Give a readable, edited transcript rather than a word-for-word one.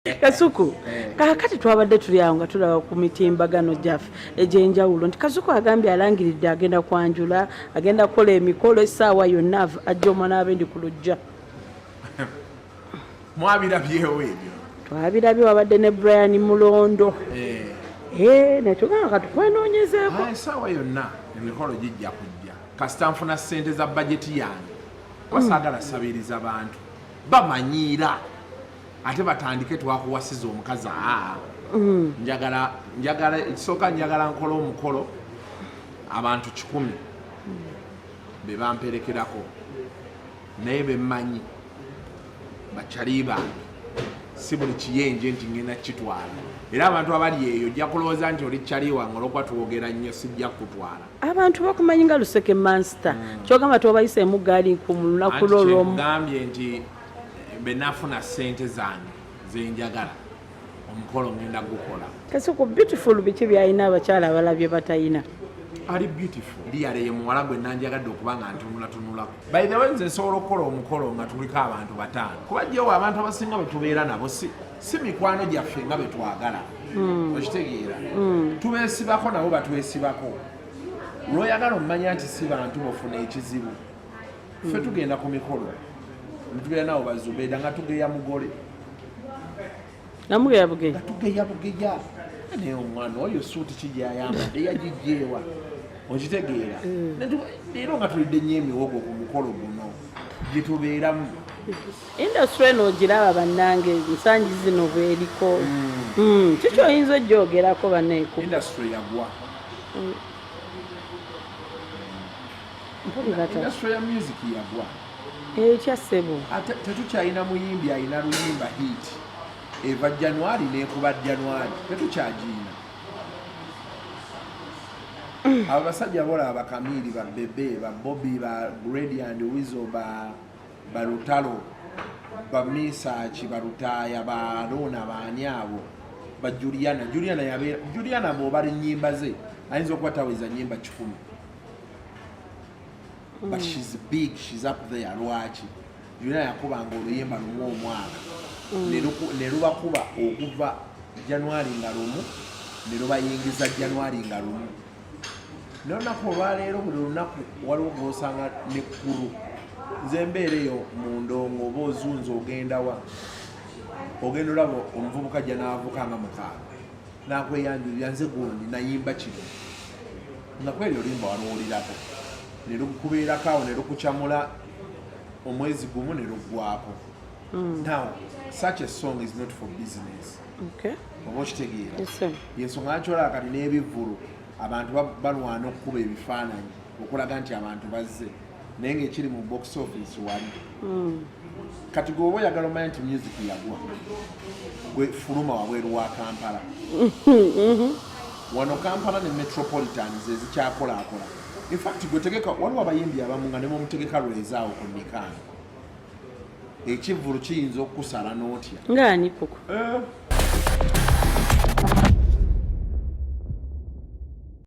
Kasuku kakati twabadde tuli awo nga tulaba ku mitimbagano gyaffe egy'enjawulo nti Kasuku agambye alangiridde agenda kwanjula agenda kukola emikolo essaawa yonna ajja omwana abendi ku lujja. Mwabirabyewo ebyo? Twabirabye wabadde ne Brian Mulondo netugamba katukwenoonyezeeko. Essaawa yonna emikolo gijja kujja kasita nfuna ssente za bajeti yange Ssaagala sabiriza bantu bamanyiira ate batandike twakuwasiza omukazi njagala ekisooka njagala nkola omukolo abantu 100 be bamperekerako naye bemmanyi bakyali bange si buli kiyenje nti ngenda kitwala era abantu abali eyo ojja kulowooza nti oli kyali wange olwokuba tuwogera nnyo sijja kutwala. Abantu bakumanyi nga luseke mansita kyogamba tobayiseemu gaali ku lunaku lwolwomu. Gambye nti benafuna ssente zange zenjagala omukolo ngenda gukola. Kasuku beautiful biki byalina abakyala abalabye batayina? Ali beautiful liyale ye muwala gwe nanjagadde okuba nga ntunulatunulako. By the way nze nsobola okukola omukolo nga tuliko abantu 5 kuba jyewo abantu abasinga bwe tubeera nabo si mikwano gyaffe nga bwe twagala okitegeera tubeesibako nabo batwesibako lw'oyagala omumanya nti si bantu bofuna ekizibu ffe tugenda ku mikolo ntugera nawo bazubeeda nga tugeya mugole namugeya bugeya tugeya bugeya naye omwana oyo suuti kijayambadde yagijjeewa okitegeera leero nga tulidde nnyo emiwogo ku mukolo guno gyetubeeramu. Industry eno ogiraba bannange ensangi zino bweriko kiki oyinza ojjogerako banneeko? Industry yagwa. Industry ya music yagwa. Ekyasebo tetukyalina muyimbi alina luyimba hit eva January nekuba January tetukyagiina. Abo basajja bola abakamiri ba Bebe ba Bobby ba Grady and Wizo ba Lutalo ba Misachi ba Lutaya ba Lona ba Anyabo ba Juliana yabeera Juliana bo bali nnyimba ze ayinza okubataweza nnyimba 10 but she's big, she's up there lwaki Juliana yakubanga oluyimba lumu omwaka ne lubakuba okuva January nga lumu ne lubayingiza January nga lumu. N'olunaku olwaleero buli lunaku waliwo gw'osanga nekkulu nze mbeera eyo mu ndongo oba ozunza ogenda olaba omuvubuka jja n'avuka nga 6 n'akweyanjulira nze gundi nayimba kino nga kweri olimba walwolirako ne lukubeerako awo ne lukucamula omwezi gumu ne luggwako. Now such a song is not for business. Oba okitegeera yensonga nakyola kati n'ebivvulu abantu balwana okukuba ebifaananyi okulaga nti abantu bazze naye ngaekiri mu box office wali kati gwe oba oyagala omanya nti music yagwa gwe fuluma wabweru wa Kampala wano Kampala ne Metropolitan zezikyakolaakola. In fact gwe tegeka waliwo abayimbi abamu nga ne mumutegeka lwezaawo ku Nikani ekivvulu kiyinza okukusala n'otya ngaani koko